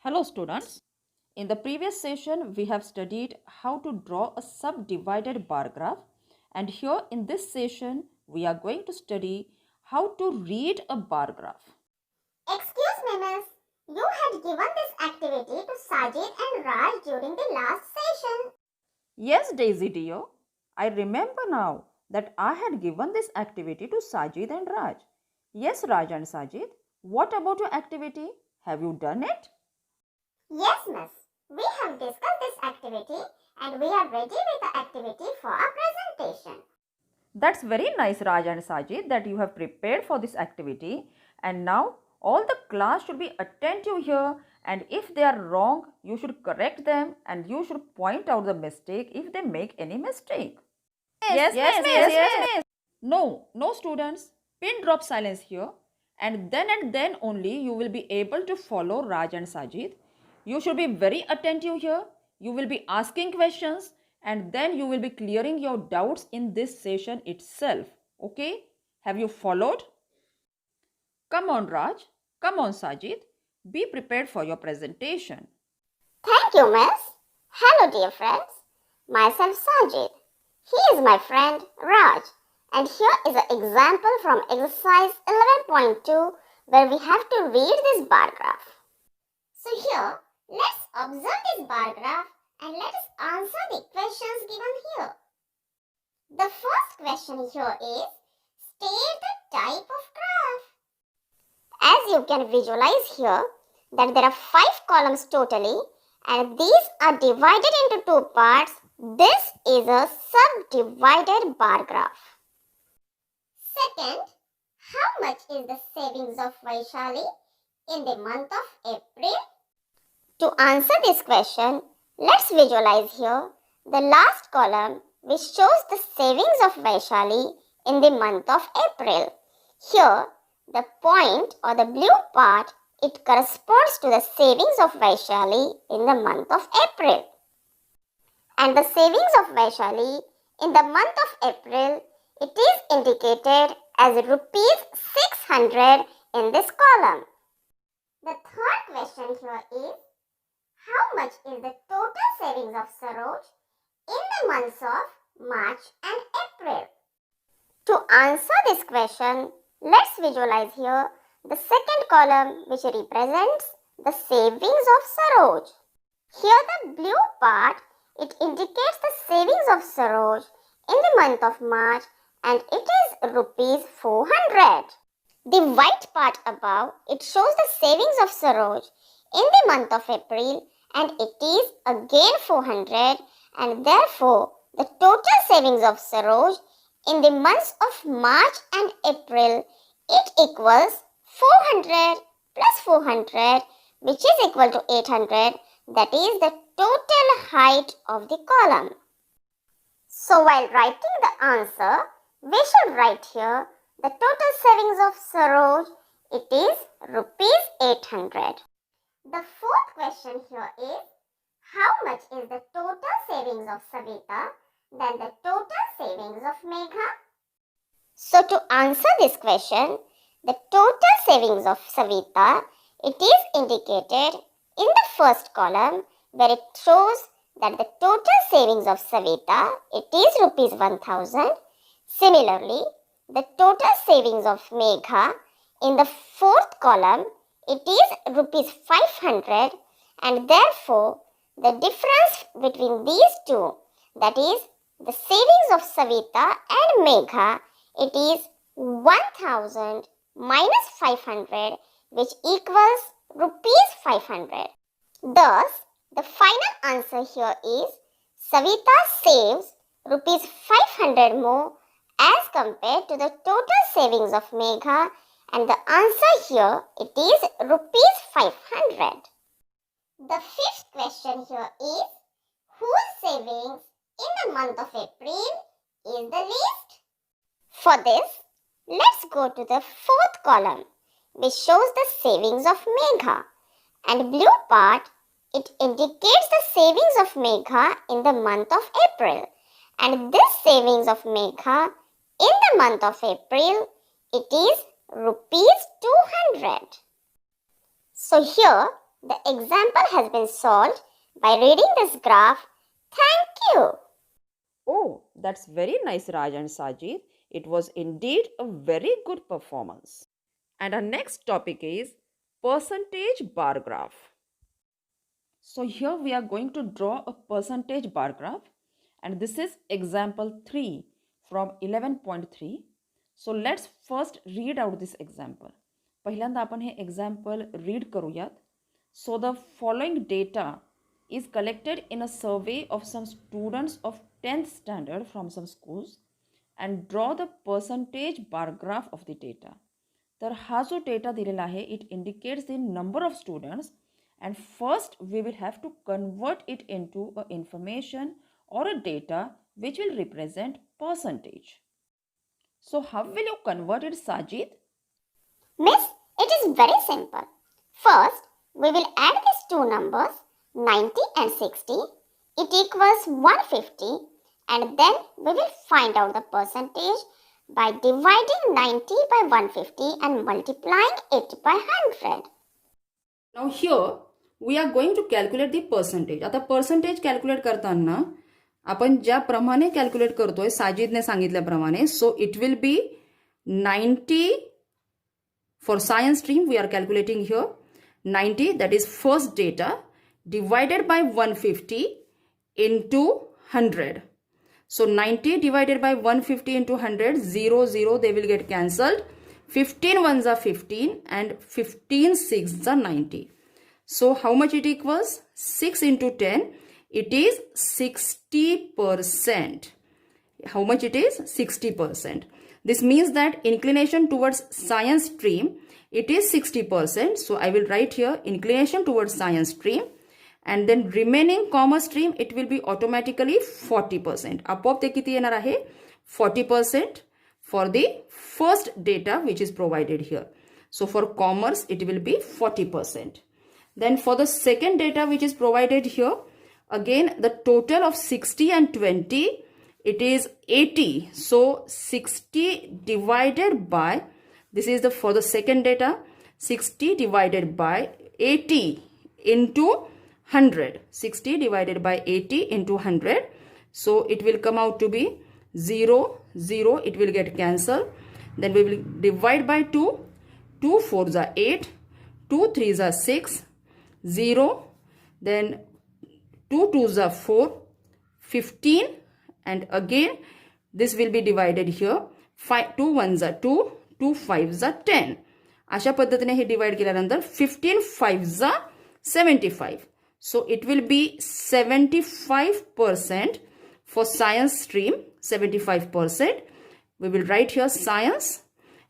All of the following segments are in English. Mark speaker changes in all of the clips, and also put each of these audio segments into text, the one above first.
Speaker 1: Hello students. In the previous session, we have studied how to draw a subdivided bar graph, and here in this session, we are going to study how to read a bar graph.
Speaker 2: Excuse me, miss. You had given this activity to Sajid and Raj during the last session.
Speaker 1: Yes, Daisy dear, I remember now that I had given this activity to Sajid and Raj. Yes, Raj and Sajid, what about your activity? Have you done it?
Speaker 2: Yes, miss. We have discussed this activity and we are ready with the activity for our presentation.
Speaker 1: That's very nice, Raj and Sajid, that you have prepared for this activity. And now all the class should be attentive here. And if they are wrong, you should correct them and you should point out the mistake if they make any mistake. Yes. No, students. Pin drop silence here. And then only you will be able to follow Raj and Sajid. You should be very attentive here. You will be asking questions and then you will be clearing your doubts in this session itself. Okay? Have you followed? Come on, Raj. Come on, Sajid. Be prepared for your presentation.
Speaker 2: Thank you, miss. Hello, dear friends. Myself, Sajid. He is my friend, Raj. And here is an example from exercise 11.2 where we have to read this bar graph. So here, let's observe this bar graph and let us answer the questions given here. The first question here is, state the type of graph. As you can visualize here, that there are 5 columns totally and these are divided into 2 parts. This is a subdivided bar graph. Second, how much is the savings of Vaishali in the month of April? To answer this question, let's visualize here the last column which shows the savings of Vaishali in the month of April. Here, the point or the blue part, it corresponds to the savings of Vaishali in the month of April. And the savings of Vaishali in the month of April, it is indicated as rupees 600 in this column. The third question here is, how much is the total savings of Saroj in the months of March and April? To answer this question, let's visualize here the second column which represents the savings of Saroj. Here the blue part, it indicates the savings of Saroj in the month of March and it is rupees 400. The white part above, it shows the savings of Saroj in the month of April and it is again 400 and therefore the total savings of Saroj in the months of March and April, it equals 400 plus 400 which is equal to 800, that is the total height of the column. So while writing the answer, we should write here the total savings of Saroj, it is rupees 800. The fourth question here is, how much is the total savings of Savita than the total savings of Megha? So to answer this question, the total savings of Savita, it is indicated in the first column where it shows that the total savings of Savita, it is rupees 1000. Similarly, the total savings of Megha in the fourth column, it is rupees 500 and therefore the difference between these two, that is the savings of Savita and Megha, it is 1000 minus 500 which equals rupees 500. Thus, the final answer here is Savita saves rupees 500 more as compared to the total savings of Megha, and the answer here, it is rupees 500. The fifth question here is, whose savings in the month of April is the least? For this, let's go to the fourth column which shows the savings of Megha, and blue part, it indicates the savings of Megha in the month of April, and this savings of Megha in the month of April, it is rupees 200. So here The example has been solved by reading this graph. Thank you.
Speaker 1: Oh, that's very nice, Raj and Sajid. It was indeed a very good performance. And our next topic is percentage bar graph. So here we are going to draw a percentage bar graph, and this is example 3 from 11.3. So let's first read out this example. पहिल्यांदा आपण हे example read करूयात. So the following data is collected in a survey of some students of 10th standard from some schools and draw the percentage bar graph of the data. तर हा जो data दिलेला आहे it indicates the number of students, and first we will have to convert it into a information or a data which will represent percentage. So how will you convert it, Sajid?
Speaker 2: Miss, it is very simple. First, we will add these two numbers, 90 and 60. It equals 150, and then we will find out the percentage by dividing 90 by 150 and multiplying it by 100.
Speaker 1: Now here we are going to calculate the percentage. आता percentage calculate करताना आपण ज्याप्रमाणे calculate करतोय साजिदने सांगितल्याप्रमाणे, so it will be 90 for science stream. We are calculating here 90, that is first data, divided by 150 into 100. So 90 divided by 150 into 100, 0, 0, they will get cancelled. 15 ones are 15 and 15 sixes are 90. So how much it equals? 6 into 10, it is 60%. How much it is? 60%. This means that inclination towards science stream, it is 60%. So I will write here inclination towards science stream, and then remaining commerce stream, it will be automatically 40%. आपोआप ते किती येणार आहे? 40% for the first data which is provided here. So for commerce, it will be 40%. Then for the second data which is provided here, again the total of 60 and 20, it is 80. So 60 divided by, this is the for the second data, 60 divided by 80 into 100. 60 divided by 80 into 100. So it will come out to be 0, 0. It will get cancelled. Then we will divide by 2. 2 4s are 8. 2 3s are 6. 0. Then 2 2s are 4. 15. And again this will be divided here. 2 1s are 2. 2 5s are 10. अशा पद्धतीने हे divide केल्यानंतर 15 5s are 75. So it will be 75% for science stream, 75%. We will write here science,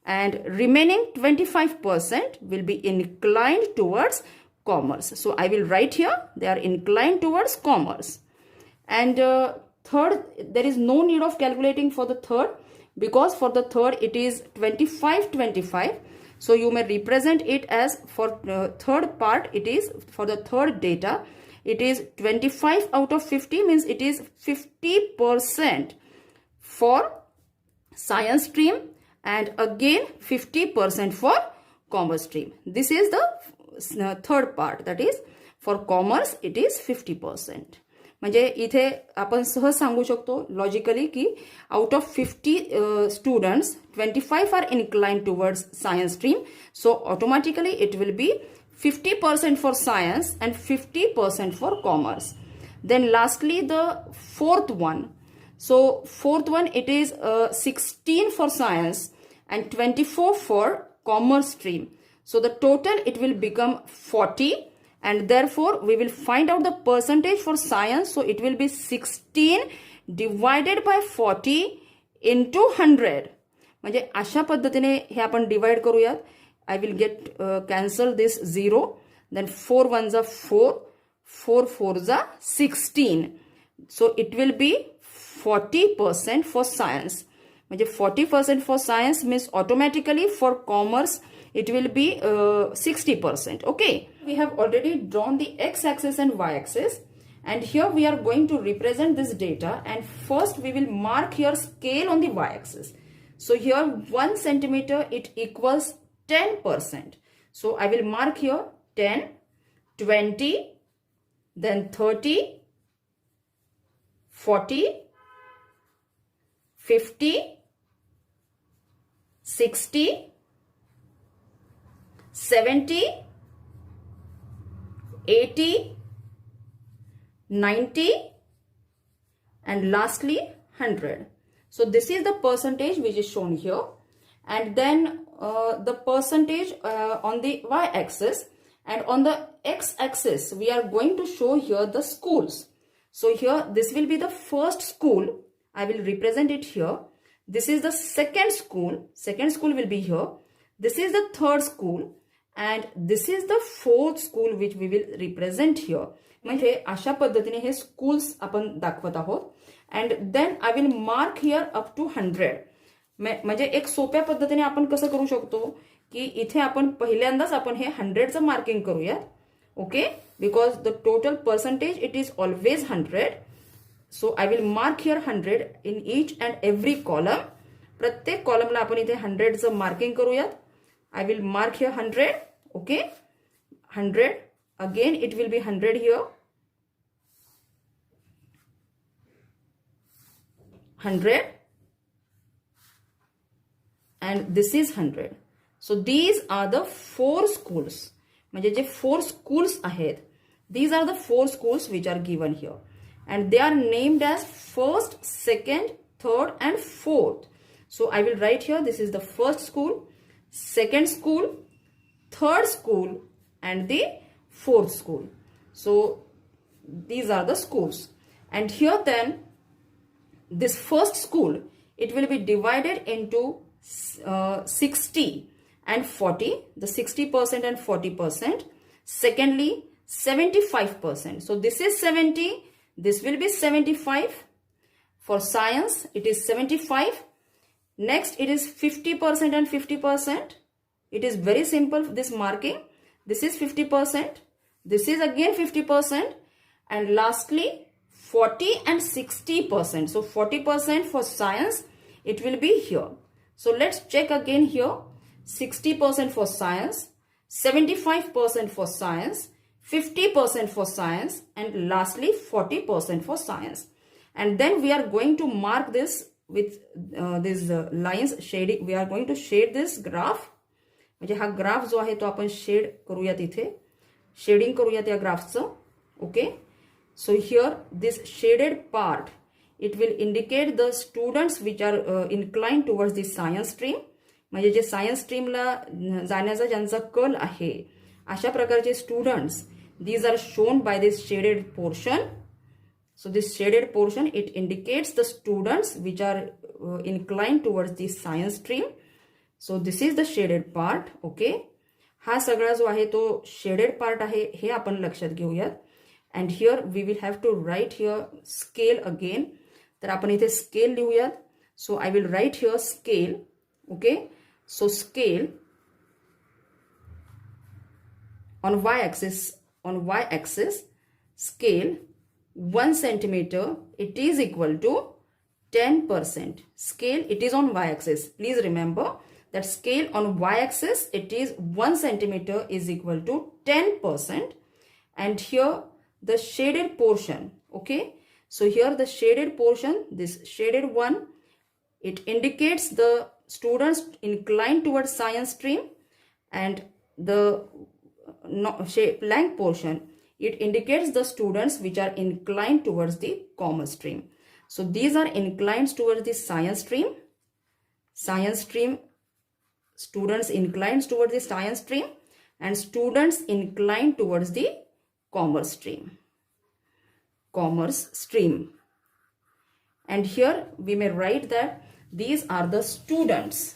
Speaker 1: and remaining 25% will be inclined towards commerce. So I will write here they are inclined towards commerce. And third, there is no need of calculating for the third, because for the third it is 25-25. So you may represent it as for third part, it is for the third data, it is 25 out of 50, means it is 50% for science stream, and again 50% for commerce stream. This is the third part, that is for commerce it is 50%. म्हणजे इथे आपण सहज सांगू शकतो logically की out of 50 students 25 are inclined towards science stream, so automatically it will be 50% for science and 50% for commerce. Then lastly the fourth one. So fourth one, it is 16 for science and 24 for commerce stream. So the total it will become 40, and therefore we will find out the percentage for science. So it will be 16 divided by 40 into 100. म्हणजे अशा पद्धतीने हे आपण divide करूयात. I will get cancel this 0. Then 4 1s are 4. 4 4s are 16. So it will be 40% for science. म्हणजे 40% for science means automatically for commerce it will be 60%. Okay. We have already drawn the x-axis and y-axis, and here we are going to represent this data, and first we will mark here scale on the y-axis. So here 1 centimeter it equals 10%. So I will mark here 10, 20, then 30, 40, 50, 60, 70, 80, 90, and lastly 100. So this is the percentage which is shown here, and then the percentage on the y-axis, and on the x-axis we are going to show here the schools. So here this will be the first school, I will represent it here. This is the second school will be here. This is the third school, and this is the fourth school which we will represent here. म्हणजे अशा पद्धतीने हे schools आपण दाखवत आहोत. And then I will mark here up to 100. म्हणजे एक सोप्या पद्धतीने आपण कसं करू शकतो की इथे आपण पहिल्यांदाच आपण हे 100चं मार्किंग करूयात. Okay, because the total percentage it is always 100. So I will mark here 100 in each and every column. प्रत्येक कॉलमला आपण इथे 100चं मार्किंग करूयात. I will mark here 100. Okay, 100. Again it will be 100 here. 100. And this is 100. So these are the 4 schools. म्हणजे जे 4 schools आहेत. These are the 4 schools which are given here. And they are named as first, second, third and fourth. So I will write here, this is the first school, second school, third school and the fourth school. So these are the schools. And here then this first school, it will be divided into 60 and 40, the 60% and 40%. Secondly 75%. So this is 70, this will be 75. For science it is 75. Next, it is 50% and 50%. It is very simple, this marking. This is 50%. This is again 50%. And lastly, 40 and 60%. So 40% for science, it will be here. So let's check again here. 60% for science, 75% for science, 50% for science, and lastly 40% for science. And then we are going to mark this with these lines shading. We are going to shade this graph. म्हणजे हा graph जो आहे तो आपण shade करूयात, इथे shading करूयात या ग्राफचं. Okay, so here this shaded part it will indicate the students which are incline towards the science stream. म्हणजे जे सायन्स स्ट्रीमला जाण्याचा ज्यांचा कल आहे अशा प्रकारचे students, these are shown by this shaded portion. So this shaded portion, it indicates the students which are inclined towards the science stream. So this is the shaded part. Okay, हा सगळा जो आहे तो shaded part आहे हे आपण लक्षात घेऊयात. And here we will have to write here scale again. तर आपण इथे scale लिहूयात. So I will write here scale. Okay, so scale on y-axis, scale 1 centimeter, it is equal to 10%. Scale, it is on y-axis. Please remember that scale on y-axis, it is 1 centimeter is equal to 10%. And here the shaded portion. Okay, so here the shaded portion, this shaded one, it indicates the students inclined towards science stream, and the blank portion, it indicates the students which are inclined towards the commerce stream. So these are inclined towards the science stream. Science stream, students inclined towards the science stream, and students inclined towards the commerce stream. Commerce stream. And here we may write that these are the students.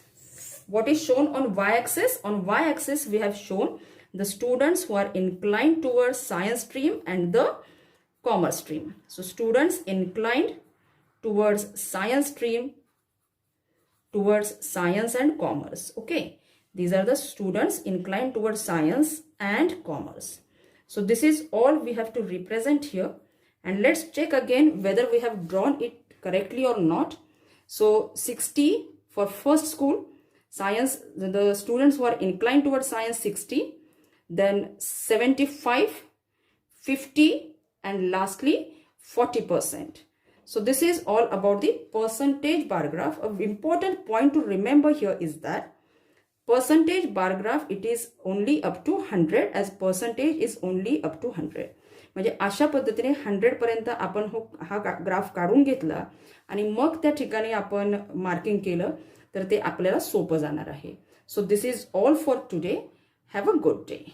Speaker 1: What is shown on y-axis? On y-axis we have shown the students who are inclined towards science stream and the commerce stream. So students inclined towards science stream, towards science and commerce. Okay, these are the students inclined towards science and commerce. So this is all we have to represent here. And let's check again whether we have drawn it correctly or not. So 60 for first school, science, the students who are inclined towards science 60. Then 75 50, and lastly 40%. So this is all about the percentage bar graph. An important point to remember here is that percentage bar graph, it is only up to 100, as percentage is only up to 100. म्हणजे अशा पद्धतीने 100 पर्यंत आपण हा graph काढून घेतला आणि मग त्या ठिकाणी आपण मार्किंग केलं तर ते आपल्याला सोपं जाणार आहे. So this is all for today. Have a good day.